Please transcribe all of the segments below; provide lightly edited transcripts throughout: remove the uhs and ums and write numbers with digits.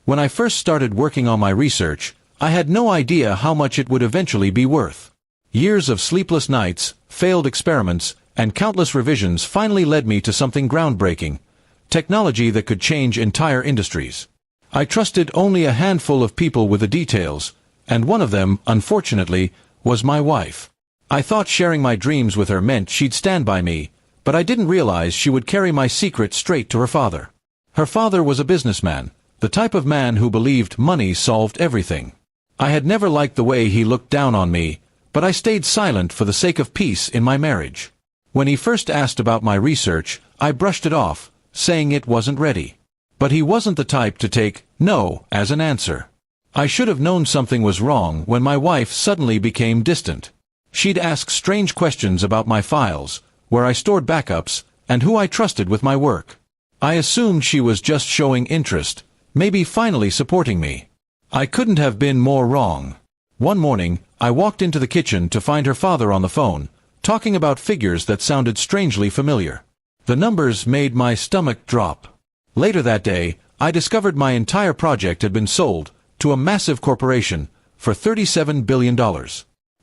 When I first started working on my research, I had no idea how much it would eventually be worth. Years of sleepless nights, failed experiments, and countless revisions finally led me to something groundbreaking, technology that could change entire industries. I trusted only a handful of people with the details, and one of them, unfortunately, was my wife. I thought sharing my dreams with her meant she'd stand by me, but I didn't realize she would carry my secret straight to her father. Her father was a businessman, the type of man who believed money solved everything. I had never liked the way he looked down on me, but I stayed silent for the sake of peace in my marriage. When he first asked about my research, I brushed it off, saying it wasn't ready. But he wasn't the type to take no as an answer. I should have known something was wrong when my wife suddenly became distant. She'd ask strange questions about my files, where I stored backups, and who I trusted with my work. I assumed she was just showing interest, maybe finally supporting me. I couldn't have been more wrong. One morning, I walked into the kitchen to find her father on the phone, talking about figures that sounded strangely familiar. The numbers made my stomach drop. Later that day, I discovered my entire project had been sold to a massive corporation for $37 billion.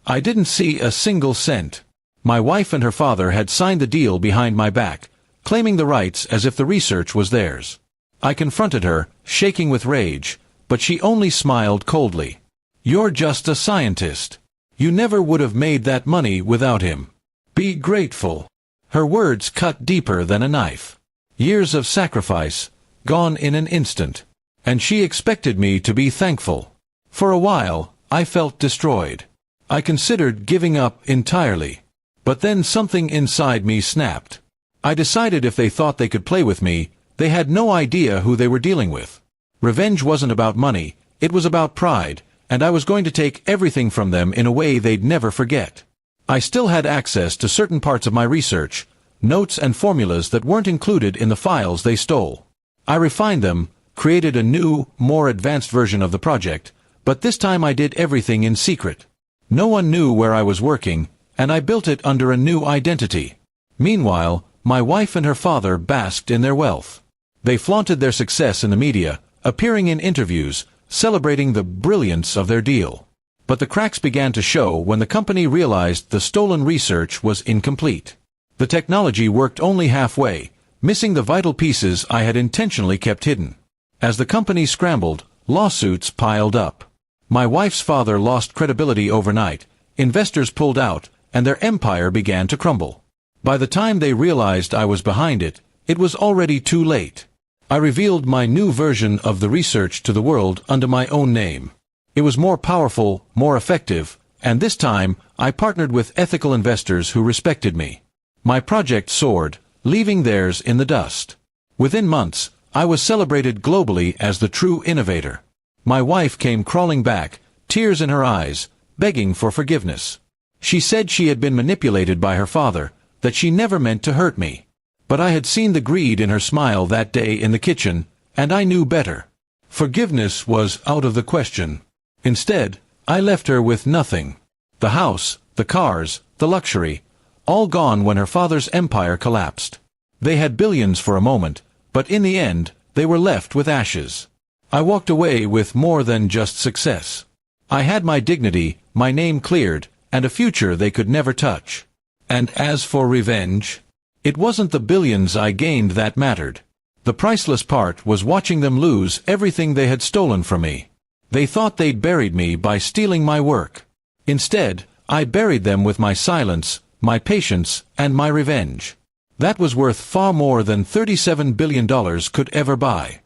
I didn't see a single cent. My wife and her father had signed the deal behind my back, claiming the rights as if the research was theirs. I confronted her, shaking with rage, but she only smiled coldly. "You're just a scientist. You never would have made that money without him. Be grateful." Her words cut deeper than a knife. Years of sacrifice, gone in an instant. And she expected me to be thankful. For a while, I felt destroyed. I considered giving up entirely. But then something inside me snapped. I decided if they thought they could play with me, they had no idea who they were dealing with. Revenge wasn't about money, it was about pride, and I was going to take everything from them in a way they'd never forget. I still had access to certain parts of my research, notes and formulas that weren't included in the files they stole. I refined them, created a new, more advanced version of the project, but this time I did everything in secret. No one knew where I was working, and I built it under a new identity. Meanwhile, my wife and her father basked in their wealth. They flaunted their success in the media, appearing in interviews, celebrating the brilliance of their deal. But the cracks began to show when the company realized the stolen research was incomplete. The technology worked only halfway, missing the vital pieces I had intentionally kept hidden. As the company scrambled, lawsuits piled up. My wife's father lost credibility overnight, investors pulled out, and their empire began to crumble. By the time they realized I was behind it, it was already too late. I revealed my new version of the research to the world under my own name. It was more powerful, more effective, and this time I partnered with ethical investors who respected me. My project soared, leaving theirs in the dust. Within months, I was celebrated globally as the true innovator. My wife came crawling back, tears in her eyes, begging for forgiveness. She said she had been manipulated by her father, that she never meant to hurt me. But I had seen the greed in her smile that day in the kitchen, and I knew better. Forgiveness was out of the question. Instead, I left her with nothing. The house, the cars, the luxury, all gone when her father's empire collapsed. They had billions for a moment, but in the end, they were left with ashes. I walked away with more than just success. I had my dignity, my name cleared, and a future they could never touch. And as for revenge, it wasn't the billions I gained that mattered. The priceless part was watching them lose everything they had stolen from me. They thought they'd buried me by stealing my work. Instead, I buried them with my silence, my patience, and my revenge. That was worth far more than $37 billion could ever buy.